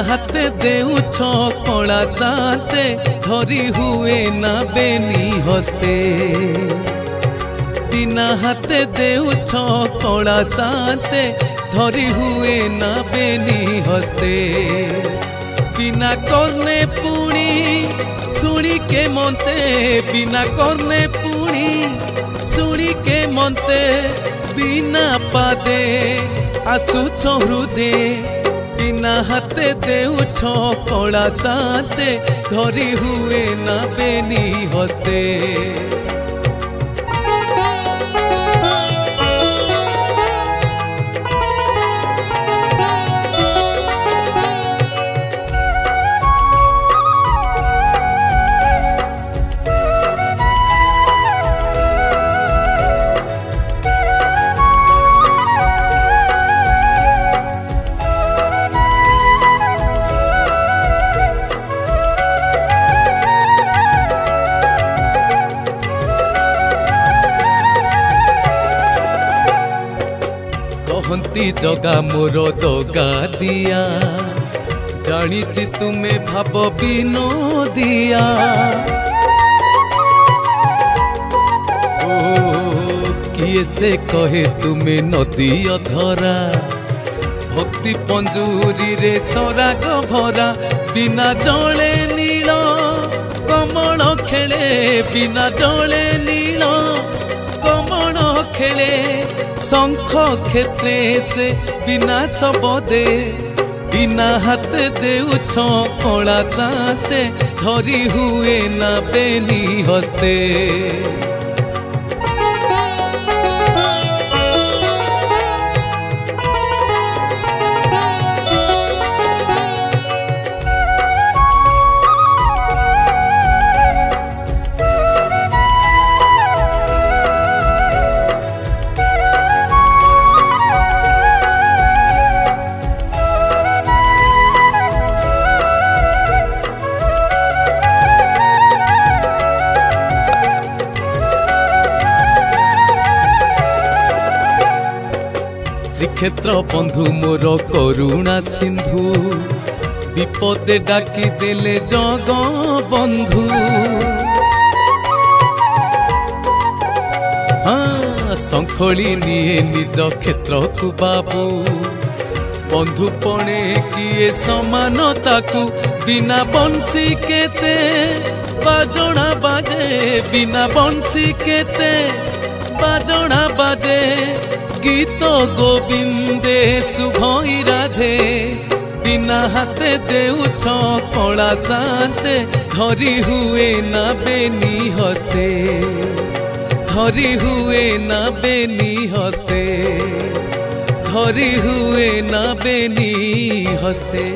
हाथे देउछ कला साते धरी हुए ना बेनी हस्ते बिना हाथे देउछ कला साते धरी हुए ना बेनी हस्ते बिना करने पुणी सुनी के मनते बिना करने पुणी सुनी के मनते बिना पादे आसुछ हृदय बिना हाथे देउछ कला साते धरी हुए ना बेनी हस्ते कहती जगा मोर दगा दिया जानी तुम्हें भाव विनोदिया किए से कहे तुम्हें नदी अधरा भक्ति पंजूरी रे सराग भरा बिना जले नील कमल खेले बिना जले नील कमल खेले शंख क्षेत्रे से बिना सबदे बिना हाथ देउछ कला साते धरी हुए ना बेनी हस्ते श्रीक्षेत्र बंधु मोर करुणा सिंधु विपदे डाकी देले जग बंधु हाँ संखोली निये निज क्षेत्र को बाबू बंधु पणे किए समानता को बिना बंशी केते बाजोड़ा बाजे बिना बंशी केते बाजोड़ा बाजे गीत गोविंदे शुभई राधे बिना हाथे देउछ कला साते धरी हुए ना बेनी हस्ते धरी हुए ना बेनी हस्ते धरी हुए ना बेनी हस्ते।